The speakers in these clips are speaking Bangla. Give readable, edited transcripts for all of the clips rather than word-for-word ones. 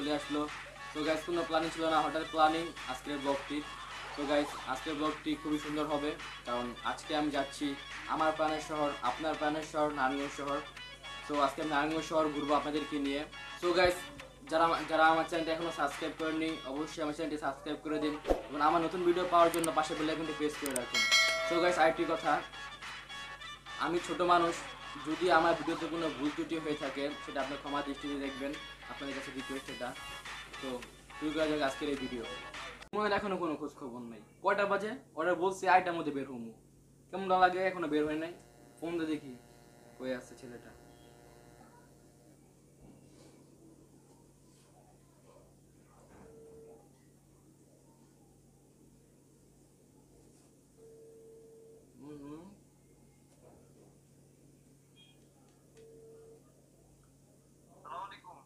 চলে আসলো। তো গাইস কোনো প্ল্যানিং ছিল না, হঠাৎ প্ল্যানিং আজকের ব্লগটি। তো গাইস আজকের ব্লগটি খুবই সুন্দর হবে, কারণ আজকে আমি যাচ্ছি আমার প্রাণের শহর, আপনার প্রাণের শহর নারায়ণগঞ্জ শহর। সো আজকে আমি নারায়ণগঞ্জ শহর ঘুরবো আপনাদেরকে নিয়ে। সো গাইস যারা যারা আমার চ্যানেলটি এখনো সাবস্ক্রাইব করেননি অবশ্যই আমার চ্যানেলটি সাবস্ক্রাইব করে দিন এবং আমার নতুন ভিডিও পাওয়ার জন্য পাশে বেল আইকনটি প্রেস করে রাখুন। সো গাইস আরেকটি কথা, আমি ছোট মানুষ, যদি আমার ভিডিওতে কোনো ভুল ত্রুটি হয়ে থাকে সেটা আপনার ক্ষমা দৃষ্টিতে দেখবেন, আপনাদের কাছে রিকোয়েস্ট এটা। তো শুরু করা যাক আজকের এই ভিডিও। মনে এখনো কোনো খোঁজ খবর নাই, কয়টা বাজে অর্ডার বলছি 8টার মধ্যে বের হবো, কেমন লাগে এখনো বের হয় নাই। ফোন দিয়ে দেখি কই আছে ছেলেটা।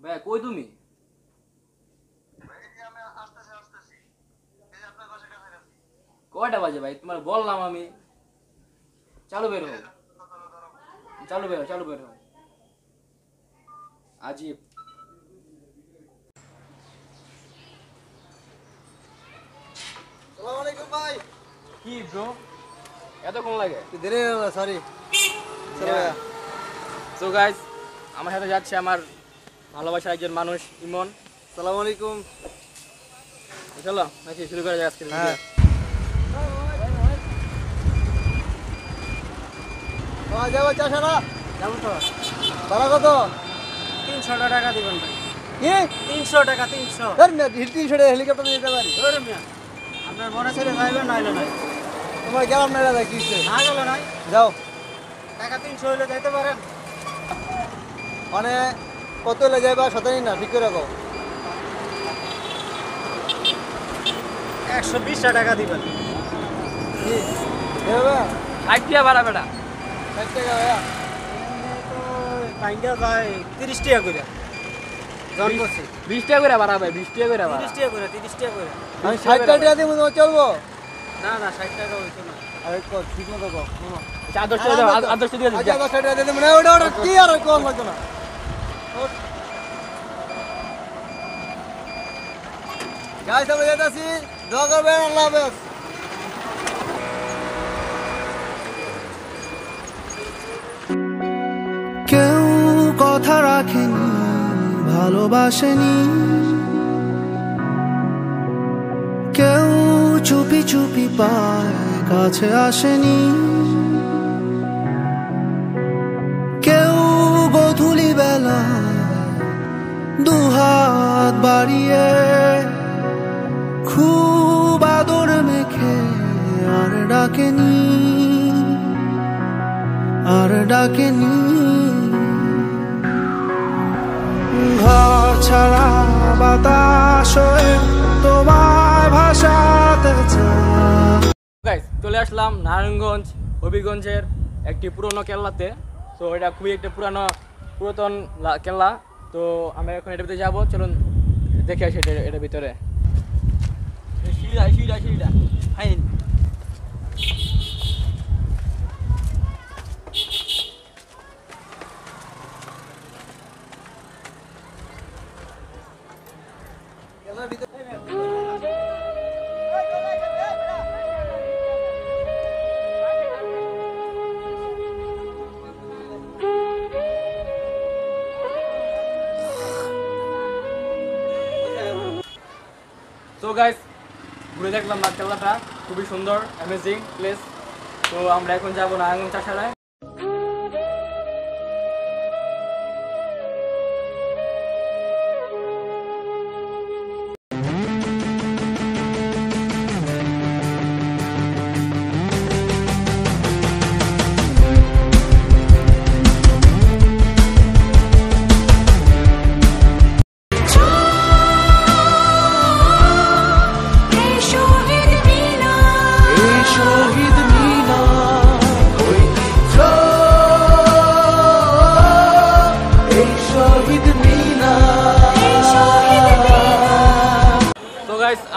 ভাই কই তুমি? কয়টা বাজে ভাই? তোমার বললাম আমি চালু বের হও, চালু বের হও, চালু বের হও। আজিব। আসসালামু আলাইকুম ভাই। কি ব্রো এতক্ষণ লাগে? দেরি হয়ে গেল, সরি। সো গাইস আমার সাথে যাচ্ছে আমার ভালোবাসার একজন মানুষ, ইমন। আসসালামু আলাইকুম। চলো নাকি শুরু করা যাক আজকে। হ্যাঁ যাবো চাষারা, যাবো তো। ভাড়া কত? 300 টাকা দিবেন ভাই। কি 300 টাকা, 300। হিলটি ছেড়ে হেলিকপ্টার যেতে পারি? ধরে মিয়া, আপনার মনে ছেড়ে যাইবেন নাইলে নাই। তোমার গেলাম না দাদা, কি না গেল নাই, যাও। টাকা 300 হইলে যাইতে পারেন। মানে কত হলে যাইবা সতেরই না, ঠিক করে রাখো। 120 টাকা দিবেন। কি দেবে? আইটিয়া ভাড়া বেটা 60 টাকা ভাইয়া। পাইন্ডা যায় 30 টাকা করে। জন করছি 20 টাকা করে ভাড়া ভাই, 20 টাকা করে ভাড়া। 30 টাকা করে, 30 টাকা করে। আমি 60 টাকা দিয়ে তোমার চলবো? না না, 60 টাকা হইতো না। আরে ঠিক মতো কো। আচ্ছা 10 টাকা দাও, 10 টাকা দিয়ে আচ্ছা দিই। 10 টাকা দিয়ে দেবো না, ওটা কি আর কম লাগতো না। গাইস আমরা যাইতাছি, দোয়া করবেন, আল্লাহ হাফেজ। কেউ কথা রাখেনি, ভালোবাসেনি, কেউ চুপি চুপি পায় কাছে আসেনি, কেউ গোধূলি বেলা দুহাত বাড়িয়ে খুব আদর মেখে আর ডাকেনি, আর ডাকেনি। ঘর ছাড়া বাতাস হয়ে তোমায় ভাসাতে চায়। গাইস চলে আসলাম নারায়ণগঞ্জ হবিগঞ্জের একটি পুরনো কেল্লাতে। তো এটা খুবই একটা পুরাতন কেল্লা। তো আমরা এখন এটার ভিতরে যাবো, চলুন দেখে আসি এটার ভিতরে। সিঁড়া সিঁড়া সিঁড়া ফাইন। তো গাইস ঘুরে দেখলাম কেল্লাটা, খুবই সুন্দর, অ্যামেজিং প্লেস। তো আমরা এখন যাবো নারায়ণগঞ্জ চাষারায়।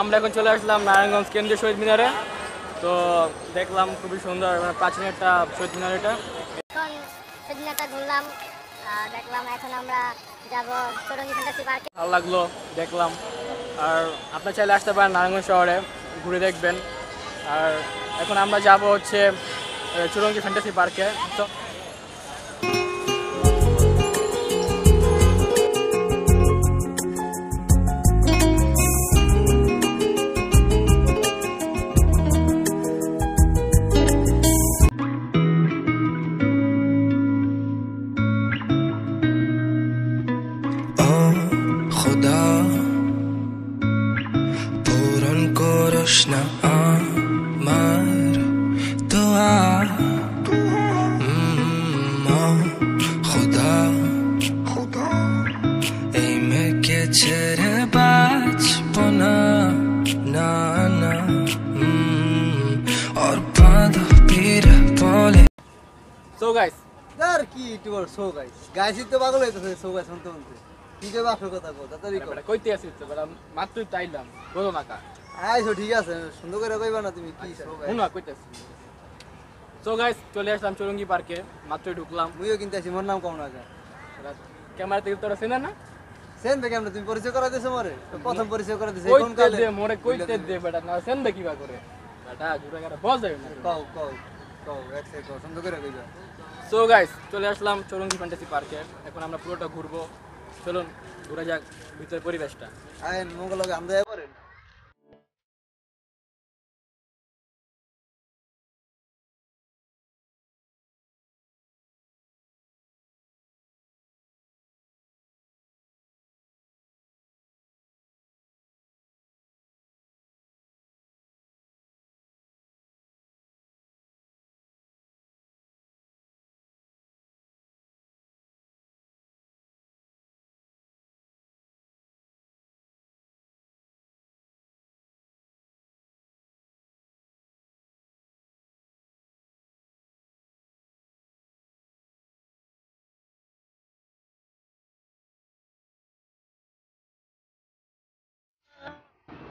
আমরা এখন চলে আসলাম নারায়ণগঞ্জ কেন্দ্রীয় শহীদ মিনারে। তো দেখলাম খুবই সুন্দর, মানে প্রাচীন একটা শহীদ মিনার এটা। এখন শহীদ মিনারটা ঘুরলাম, দেখলাম। এখন আমরা যাব চৌরঙ্গি ফ্যান্টাসি পার্কে। ভালো লাগলো দেখলাম। আর আপনার চাইলে আসতে পারেন নারায়ণগঞ্জ শহরে, ঘুরে দেখবেন। আর এখন আমরা যাব হচ্ছে চৌরঙ্গি ফ্যান্টাসি পার্কে। তো खुदा पूरन करिस ना আমার দোয়া खुदा এই মেয়েকে ছেড়ে বাঁচবো না না না और বাঁধো পীর বলে। সো গাইস, আর কি ইউটিউবার শো গাইস, গাইসই তো পাগল হইতেছে শো গাইস শুনতে শুনতে। কি কইবা আসল কথা কও, তাড়াতাড়ি কও। কইতে আসিস তো বেটা, মাত্রই তাইলাম বলো না কা। আইছো ঠিক আছে, সুন্দর করে কইবা না তুমি কি শো গাইস। শুনো কইতেছি। সো গাইস, চলে আসলাম চৌরঙ্গি পার্কে, মাত্রই ঢুকলাম। মুইও কিনতে আসি, মোর নাম কম না যা। ক্যামেরা থেকে তোরা চেনা না? সেন বে কেমনে তুমি পরিচয় করা দিছো মোরে? প্রথম পরিচয় করা দিছো কোন কইতে কালে? দে মোরে, কইতে দে বেটা, না চেনবে কিবা করে বেটা, জুরা করে বল যাবে না। কও কও কও এক সেকেন্ড কও, সুন্দর করে কইবা। সো গাইস, চলে আসলাম চৌরঙ্গি ফ্যান্টাসি পার্কে। এখন আমরা পুরোটা ঘুরবো, চলুন ঘুরে যাক ভিতরের পরিবেশটা। আইন মঙ্গল লগে আমরা যাবো।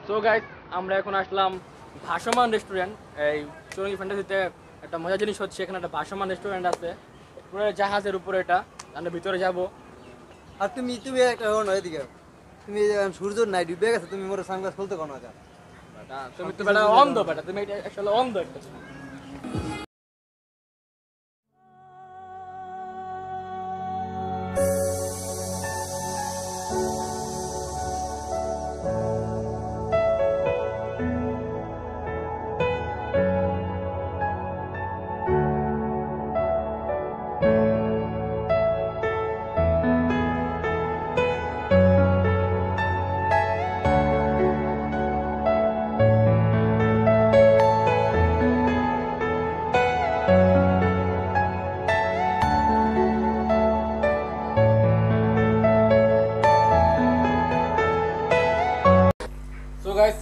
সো গাইস, আমরা এখন আসলাম ভাসমান রেস্টুরেন্ট। এই চৌরঙ্গি ফ্যান্টাসিতে একটা মজার জিনিস হচ্ছে, এখানে একটা ভাসমান রেস্টুরেন্ট আছে, পুরো জাহাজের উপরে। এটা আমরা ভিতরে যাব। আর তুমি তুমি একটা হন এদিকে, তুমি সূর্য নাই ডুবে গেছে, তুমি মোর সানগ্লাস খুলতে কোন না। তুমি তো বেটা অন্ধ বেটা, তুমি এটা আসলে অন্ধ একটা।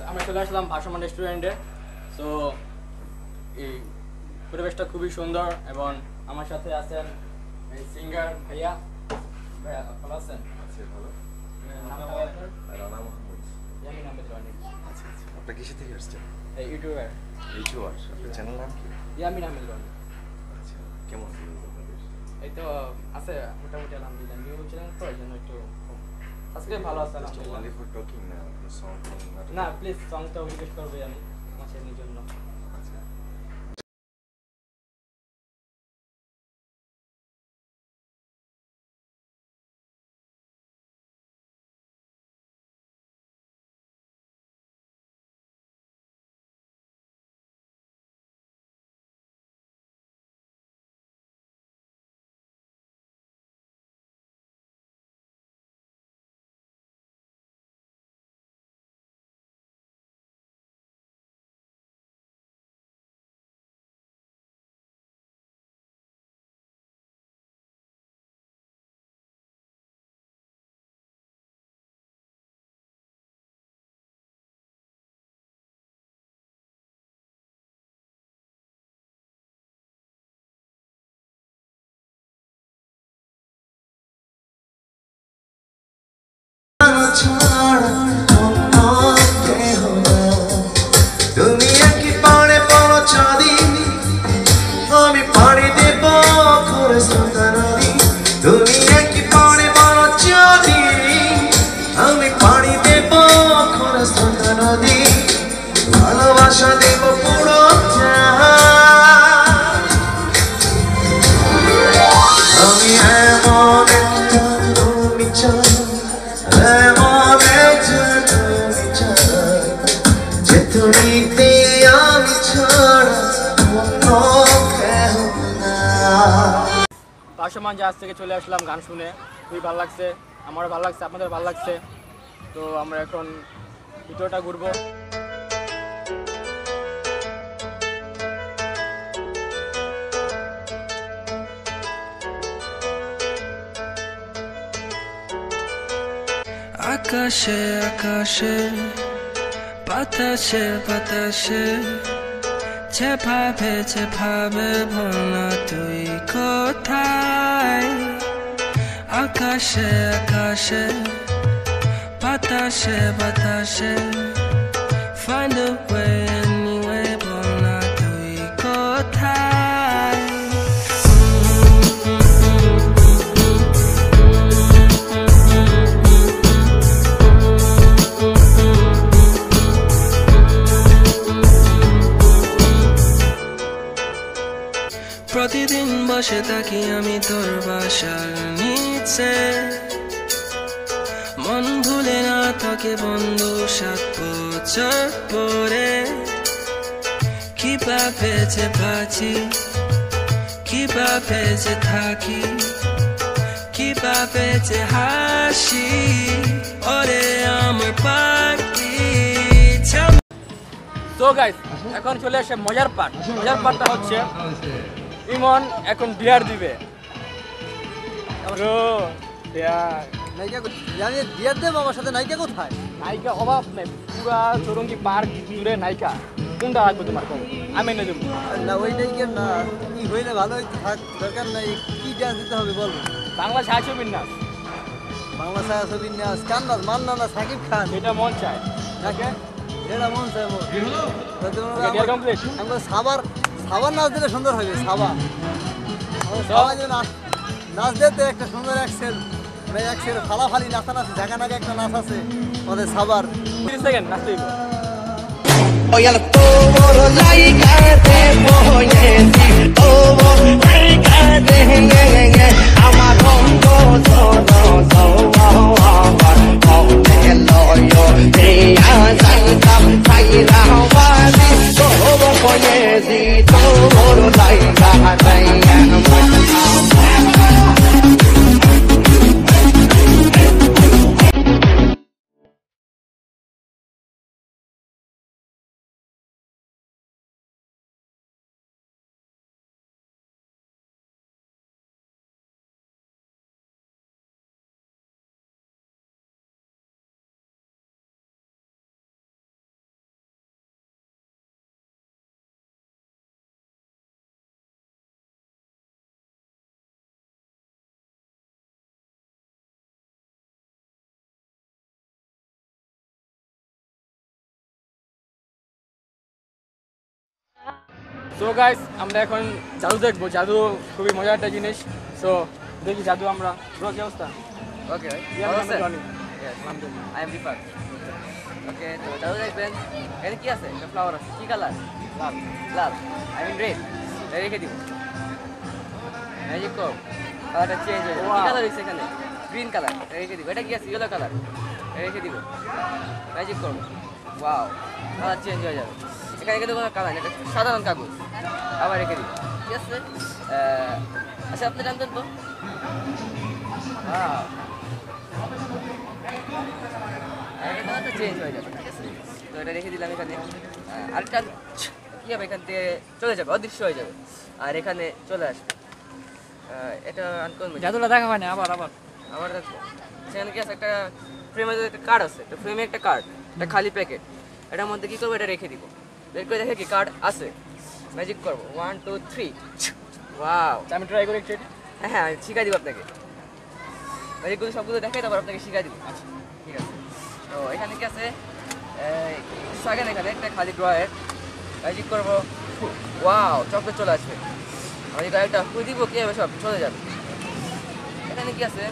আমরা চলে আসলাম ভাসমান রেস্টুরেন্টে। সো এই পরিবেশটা খুবই সুন্দর, এবং আমার সাথে আছেন এই সিঙ্গার ভাইয়া। ভাইয়া ভালো আছেন? আপনার কিসে থেকে আসছেন? ইউটিউবার। ইউটিউবার, আপনার চ্যানেল নাম কি? ইয়ামিন আহমেদ রনি। আচ্ছা, কেমন ভিউজ আপনাদের? এই তো আছে মোটামুটি, আলহামদুলিল্লাহ। নিউ চ্যানেল তো এই জন্য একটু আজকে ভালো আছে আলহামদুলিল্লাহ। only for talking না, আপনার সং না প্লিজ সংটাও রিকোয়েস্ট করবে আমি আমার চ্যানেলের জন্য। আচ্ছা। দুনিয়া কি পারে বড় চাঁদি, আমি পাড়ি দেব করে সুন্দরী। দুনিয়া কি পারে বড় চাঁদি, স্রোত নদী ভালোবাসা দেব পুরো আমি এমন একটা তুমি চাই এমন একটা তুমি চাই যে তুমিতে আমি ছাড়া অন্য কেউ না। ভাসমান জাহাজ থেকে চলে আসলাম গান শুনে, খুবই ভালো লাগছে, আমারও ভালো লাগছে, আপনাদের ভালো লাগছে। তো আমরা এখন ভিডিওটা ঘুরবো। আকাশে আকাশে বাতাসে বাতাসে যেভাবে যেভাবে বলনা তুই কোথায়। আকাশে আকাশে বাতাসে বাতাসে find a way anyway বলনা তুই কোথায়। প্রতিদিন বসে থাকি আমি তোর বাসার নিচে, মন ভুলে না তোকে বন্ধু 7 বছর পরে। কিভাবে যে বাঁচি কিভাবে যে থাকি কিভাবে যে হাসি ওরে আমার পাখি। তো গাইস এখন চলে আসে মজার পার্ট। মজার পার্টটা হচ্ছে ইমন এখন বিয়ার দিবে। ব্রো বিয়ার নায়িকা আমি বিয়ার দেব, আমার সাথে নায়িকা কোথায়? নায়িকা অভাব নেই, পুরা চৌরঙ্গি পার্ক জুড়ে নায়িকা। কোনটা লাগবে তোমার? আমি এনে দেবো। না ওই নায়িকা না, কি হইলে ভালো হইতে থাক, দরকার নাই। কি ডান্স দিতে হবে বলবো? বাংলা সাহায্য বিন্যাস, বাংলা ছায়া ছবি নাচ, কান্নাস মান্না না, সাকিব খান, যেটা মন চায়। নাকি যেটা মন চায় মোর। কমপ্লিট। আমরা সাবার সাবার নাচ দিলে সুন্দর হবে। সাবা সবাই যে নাচ দিতে একটা সুন্দর অ্যাক্সেল, মানে অ্যাক্সেল ফালাফালি নাচানাচি ঝাঁকা নাকা একটা নাচ আছে আমাদের সাবার। 30 সেকেন্ড নাচতে দিব। Voy al toro, laica de boyesi, todo laica de ye, amarongo solo so, hello yo, ya santam saira wadi, todo boyesi, todo laica de ye. So guys আমরা এখন জাদু দেখবো। জাদু খুবই মজার একটা জিনিস। সো দেখি জাদু আমরা। ব্রো কি অবস্থা? ওকে আই এম রিফার। ওকে তো জাদু দেখবেন। এখানে কি আছে? একটা ফ্লাওয়ার আছে। কি কালার? লাল। লাল আই মিন রেড। রেখে দিব। ম্যাজিক কর, কালারটা চেঞ্জ হয়ে যাবে। কি কালার হয়েছে এখানে? Green colour. রেখে দিব। এটা কি আছে? Yellow colour. রেখে দিব। ম্যাজিক কর, ওয়াও, কালার চেঞ্জ হয়ে যাবে। এখানে কিন্তু কোনো কালার নেই, এটা সাধারণ কাগজ। আবার রেখে দিব। ঠিক আছে? আচ্ছা আপনি জানতেন তো? ওয়াও, এটা কালারটা চেঞ্জ হয়ে যাবে। ঠিক আছে? তো এটা রেখে দিলাম এখানে। আরেকটা কী হবে, এখান থেকে চলে যাবে, অদৃশ্য হয়ে যাবে, আর এখানে চলে আসবে। এটা আনকমন জাদুটা দেখা হয় না। আবার আবার আমার দেখো সেখানে কি আছে, একটা ফ্রেমের একটা কার্ড আছে। তো ফ্রেমে একটা কার্ড, একটা খালি প্যাকেট। এটার মধ্যে কী করবো, এটা রেখে দিব। বের করে দেখে কি কার্ড আছে। ম্যাজিক করবো, 1 2 3। ওয়াও, আমি ট্রাই করি একটু। হ্যাঁ আমি শিখাই দিব আপনাকে। ম্যাজিকগুলো সবগুলো দেখাই, তারপর আপনাকে শিখাই দিব। আচ্ছা ঠিক আছে। তো এখানে কি আছে, সেকেন্ড এখানে একটা খালি ড্রয়ার। ম্যাজিক করবো, ওয়াও, চকলেট চলে আসবে। আমি গাড়িটা হু দিব, কি হবে, সব চলে যাবে। এখানে কি আছে,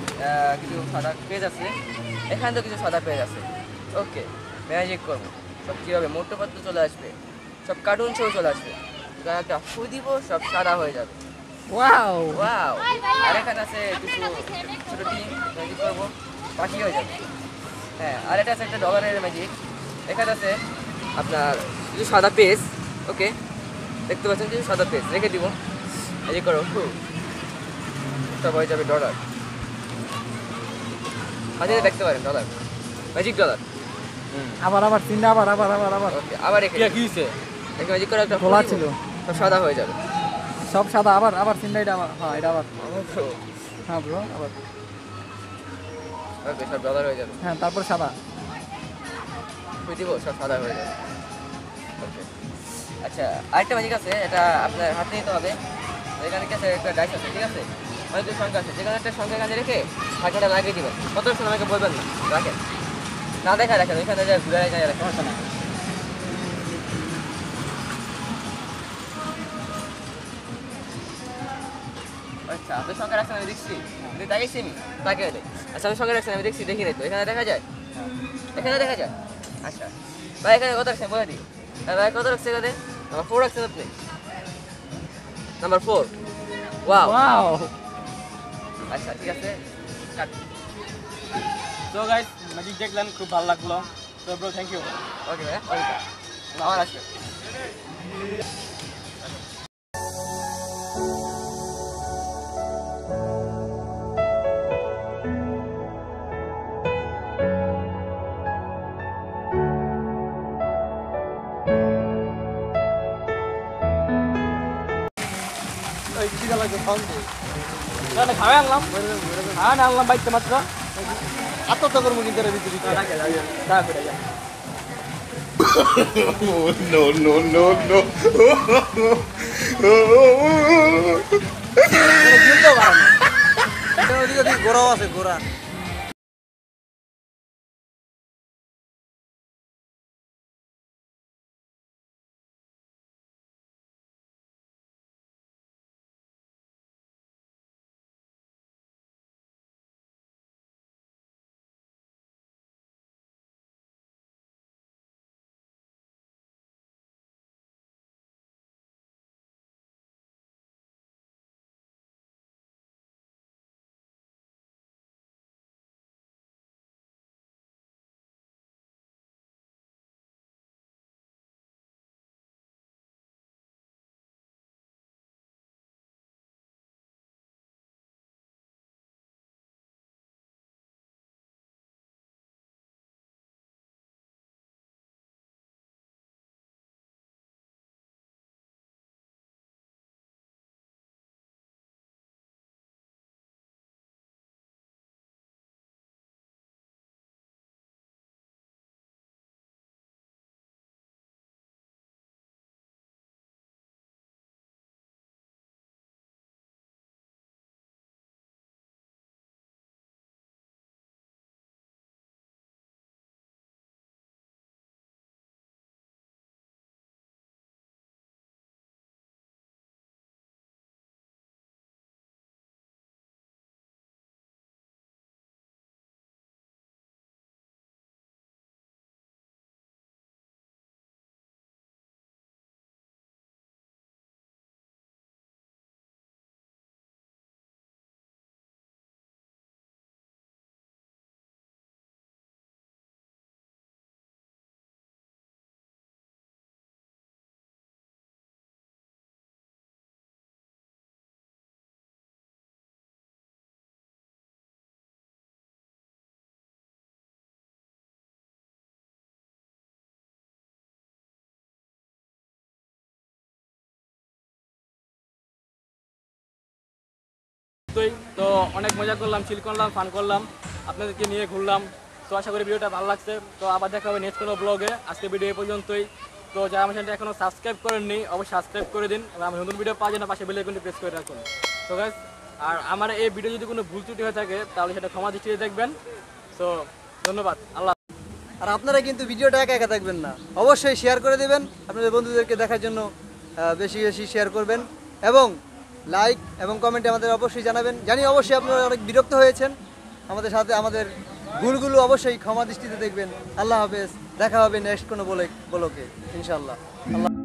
কিছু সাদা পেজ আছে। এখানে তো কিছু সাদা পেজ আছে। ওকে, ম্যাজিক করবো, সব কী হবে, মোটো পাত্র চলে আসবে, সব কার্টুন শো চলে আসবে, গায়ে একটা ফু দিব, সব সাদা হয়ে যাবে। Wow wow! আর এখানে আছে কিছু ছোটো টিম, ম্যাজিক করবো, পাখি হয়ে যাবে। হ্যাঁ, আর এটা আছে একটা ডলারের ম্যাজিক। এখানে আছে আপনার কিছু সাদা পেজ, ওকে, দেখতে পাচ্ছেন কিছু সাদা পেজ রেখে দিব, ম্যাজিক করো, সব হয়ে যাবে ডলার। মাঝে দেখতে পারেন ডলার, ম্যাজিক ডলার। আবার আবার তিনটা আবার আবার আবার আবার ওকে, আবার রেখে কি হইছে? দেখে ম্যাজিক করে একটা খোলা ফুল দিব, ছিল। সব সাদা হয়ে যাবে। সব সাদা আবার আবার তিনটা এটা আবার হ্যাঁ এটা আবার হ্যাঁ ব্রো আবার ওকে, সব ডলার হয়ে যাবে। হ্যাঁ তারপর সাদা ফুল দিব, সব সাদা হয়ে যাবে। ওকে, আচ্ছা, আরেকটা ম্যাজিক আছে, এটা আপনার হাতে নিতে হবে। এখানে কি আছে, একটা ডাইস আছে, ঠিক আছে, অনেকগুলো সংখ্যা আছে, যেখানে একটা সংখ্যা এখানে রেখে হাঁটাটা লাগিয়ে দিবেন। কত সময় আমাকে বলবেন না, রাখেন, না দেখা রাখেন, ওইখানে যা ঘুরে রেখে রাখেন, সমস্যা না। আচ্ছা, আপনি সংখ্যা রাখছেন আমি দেখছি, আপনি তাকিয়েছি আমি তাকে দেয়। আচ্ছা, আমি সংখ্যা রাখছেন আমি দেখছি, দেখি নাই তো, এখানে দেখা যায়, এখানে দেখা যায়। আচ্ছা ভাই, এখানে কত রাখছেন বলে দিই। ভাই কত রাখছে এখানে? নাম্বার 4 রাখছেন আপনি, নাম্বার 4। ওয়াও! ওয়াও আচ্ছা, ঠিক আছে, কাট। তো গাইস ম্যাজিক দেখলেন, খুব ভালো লাগলো। তো ব্রো থ্যাংক ইউ। ওকে ভাইয়া, ওয়েলকাম, আবার আসবে। ওই খিদা লাগবে খাওয়ান দে। তাহলে খাওয়াই আনলাম, খাওয়াই আনলাম বাইতে মাত্র। আত্মহত্যা করবো কিন্তু এর ভিতরে No, no, no, no. ওদিকে গোড়াও আছে গোড়া। তো অনেক মজা করলাম, চিল করলাম, ফান করলাম, আপনাদেরকে নিয়ে ঘুরলাম। তো আশা করি ভিডিওটা ভালো লাগছে। তো আবার দেখা হবে নেক্সট কোনো ব্লগে। আজকে ভিডিও এই পর্যন্তই। তো যারা আমার চ্যানেলটা এখনও সাবস্ক্রাইব করেননি অবশ্যই সাবস্ক্রাইব করে দিন এবং আমার নতুন ভিডিও পাওয়ার জন্য পাশে বেল আইকনটি প্রেস করে রাখুন। তো গাইস, আর আমার এই ভিডিও যদি কোনো ভুল ত্রুটি হয়ে থাকে তাহলে সেটা ক্ষমা দৃষ্টিতে দেখবেন। তো ধন্যবাদ, আল্লাহ। আর আপনারা কিন্তু ভিডিওটা একা একা দেখবেন না, অবশ্যই শেয়ার করে দেবেন আপনাদের বন্ধুদেরকে দেখার জন্য। বেশি বেশি শেয়ার করবেন এবং লাইক এবং কমেন্টে আমাদের অবশ্যই জানাবেন। জানি অবশ্যই আপনারা অনেক বিরক্ত হয়েছেন আমাদের সাথে, আমাদের ভুলগুলো অবশ্যই ক্ষমা দৃষ্টিতে দেখবেন। আল্লাহ হাফেজ, দেখা হবে নেক্সট কোনো বলকে ইনশাআল্লাহ। আল্লাহ